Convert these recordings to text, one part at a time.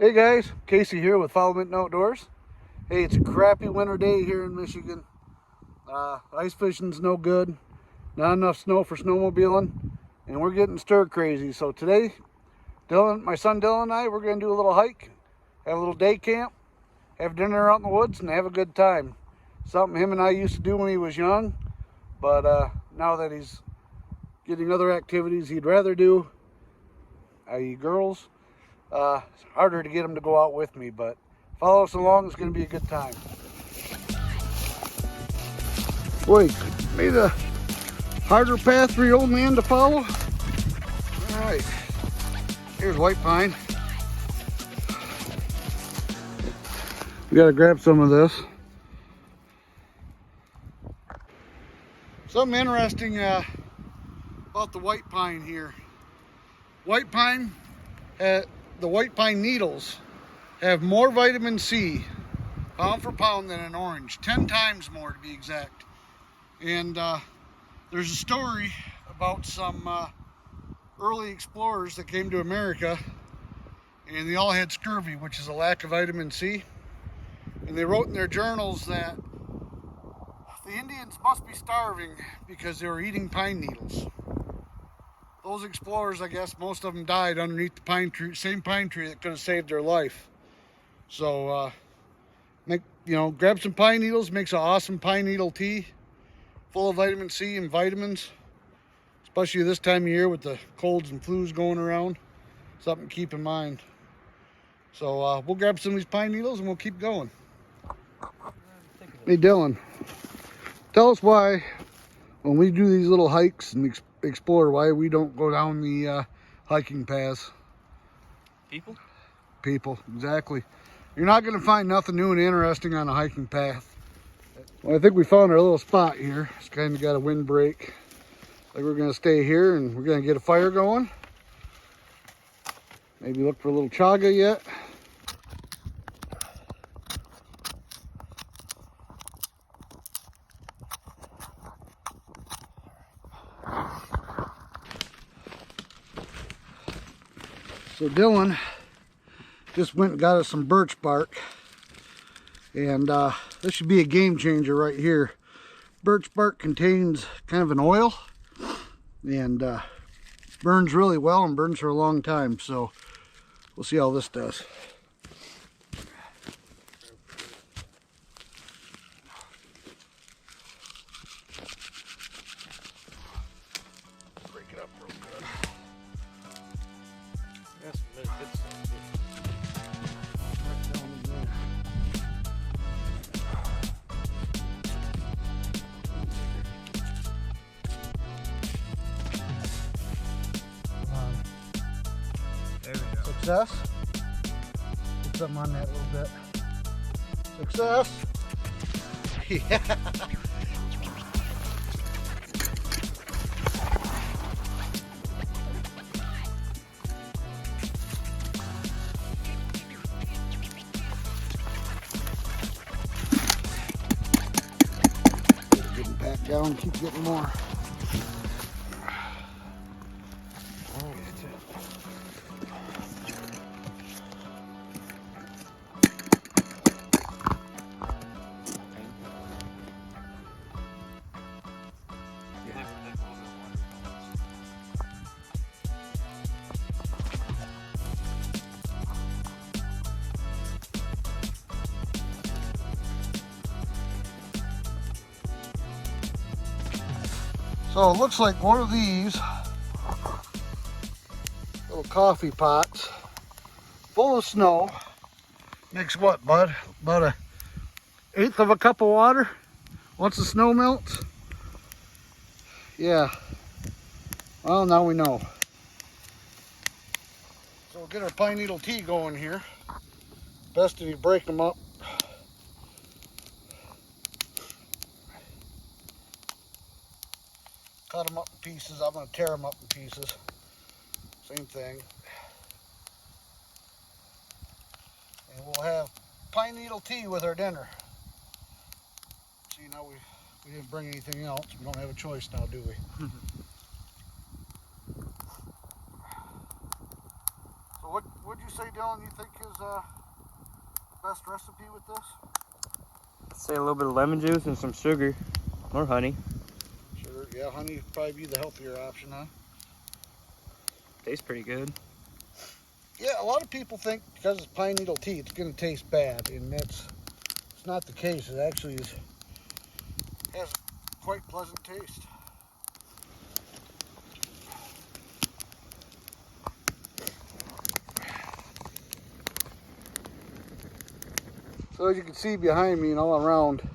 Hey guys, Casey here with Follow Mint Outdoors. Hey, it's a crappy winter day here in Michigan. Ice fishing's no good, not enough snow for snowmobiling, and we're getting stir crazy. So today, my son Dylan and I, we're going to do a little hike, have a little day camp, have dinner out in the woods, and have a good time. Something him and I used to do when he was young, but now that he's getting other activities he'd rather do, i.e. girls, it's harder to get them to go out with me, but follow us along. It's going to be a good time. Boy, made a harder path for your old man to follow. All right, here's white pine. We got to grab some of this. Something interesting about the white pine here. White pine, the white pine needles have more vitamin C pound for pound than an orange, 10 times more to be exact. And there's a story about some early explorers that came to America, and they all had scurvy, which is a lack of vitamin C. And they wrote in their journals that the Indians must be starving because they were eating pine needles. Those explorers, I guess, most of them died underneath the pine tree, same pine tree that could have saved their life. So, grab some pine needles, makes an awesome pine needle tea, full of vitamin C and vitamins, especially this time of year with the colds and flus going around. Something to keep in mind. So we'll grab some of these pine needles and we'll keep going. Hey Dylan, tell us why when we do these little hikes and explore, why we don't go down the hiking paths. People, exactly. You're not going to find nothing new and interesting on a hiking path. Well, I think we found our little spot here. It's kind of got a windbreak. Like we're going to stay here and we're going to get a fire going. Maybe look for a little chaga yet. So Dylan just went and got us some birch bark, and this should be a game changer right here. Birch bark contains kind of an oil and burns really well and burns for a long time, so we'll see how this does. Break it up real good. That's really good stuff, too. Right down in there. There we go. Success. Put something on that a little bit. Success. Yeah. Getting back down, keep getting more. So it looks like one of these little coffee pots full of snow makes what, bud? About 1/8 of a cup of water once the snow melts? Yeah. Well, now we know. So we'll get our pine needle tea going here. Best if you break them up. Cut them up in pieces. I'm going to tear them up in pieces. Same thing. And we'll have pine needle tea with our dinner. See, now we didn't bring anything else. We don't have a choice now, do we? So what'd you you say, Dylan, you think is best recipe with this? I'd say a little bit of lemon juice and some sugar or honey. Sugar, yeah, honey would probably be the healthier option, huh? Tastes pretty good. Yeah, a lot of people think because it's pine needle tea, it's going to taste bad, and it's not the case. It actually has quite pleasant taste. So as you can see behind me and all around,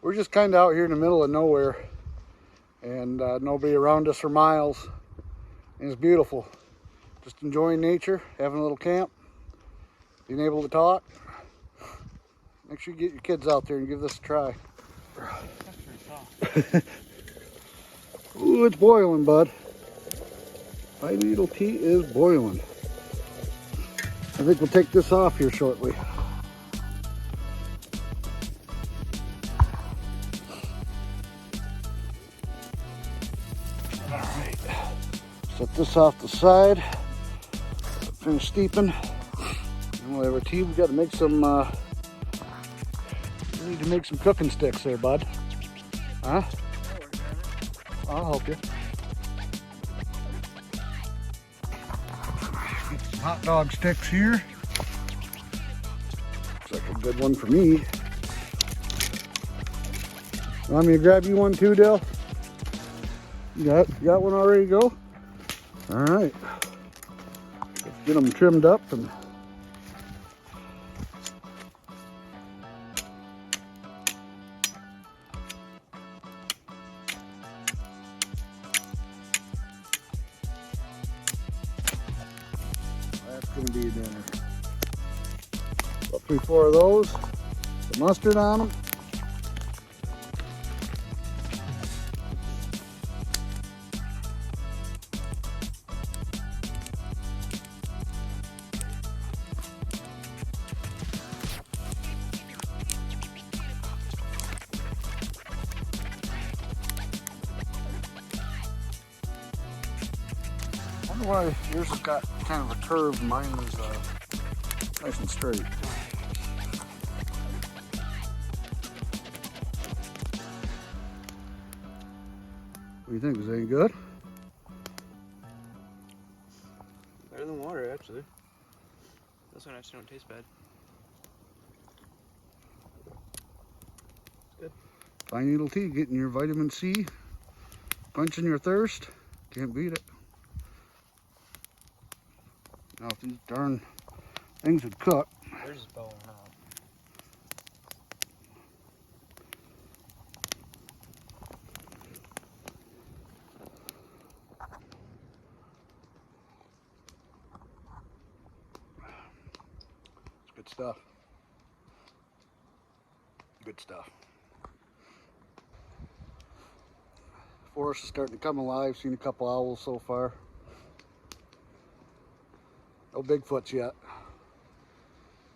we're just kind of out here in the middle of nowhere, and nobody around us for miles, and it's beautiful. Just enjoying nature, having a little camp, being able to talk. Make sure you get your kids out there and give this a try. Ooh, it's boiling, bud. Pine needle tea is boiling. I think we'll take this off here shortly. All right, set this off the side. Finish steeping. And we'll have our tea. We got to make some. We need to make some cooking sticks there, bud. Huh? I'll help you. Get some hot dog sticks here. Looks like a good one for me. Want me to grab you one too, Dale? You got one already to go? All right. Let's get them trimmed up and that's going to be a dinner. About 3-4 of those. The mustard on them. I wonder why yours has got kind of a curve, mine is nice and straight. What do you think? Is that any good? Better than water, actually. This one actually don't taste bad. It's good. Pine needle tea, getting your vitamin C, quenching your thirst. Can't beat it. Now if these darn things would cook. There's his bone out. It's good stuff. Good stuff. Forest is starting to come alive. Seen a couple owls so far. No Bigfoots yet.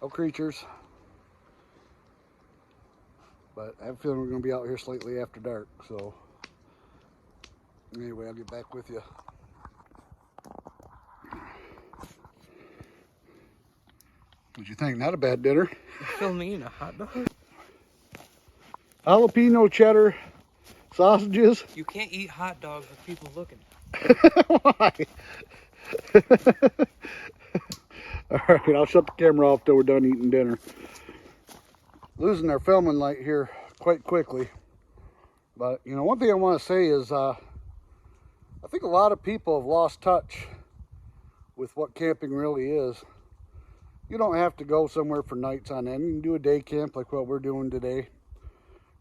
No creatures. But I have a feeling we're going to be out here slightly after dark. So anyway, I'll get back with you. What'd you think? Not a bad dinner. You feel me eating a hot dog? Jalapeno cheddar sausages. You can't eat hot dogs with people looking. Why? All right, I'll shut the camera off till we're done eating dinner. Losing our filming light here quite quickly. But, you know, one thing I want to say is I think a lot of people have lost touch with what camping really is. You don't have to go somewhere for nights on end. You can do a day camp like what we're doing today.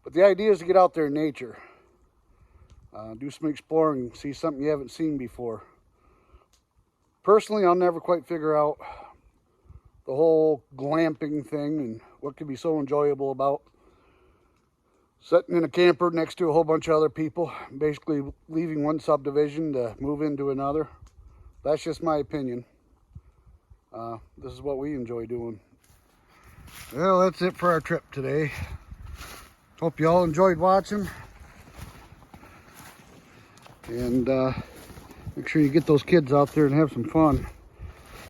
But the idea is to get out there in nature. Do some exploring, see something you haven't seen before. Personally, I'll never quite figure out the whole glamping thing and what could be so enjoyable about sitting in a camper next to a whole bunch of other people, basically leaving one subdivision to move into another. That's just my opinion. This is what we enjoy doing. Well, that's it for our trip today. Hope you all enjoyed watching. And make sure you get those kids out there and have some fun.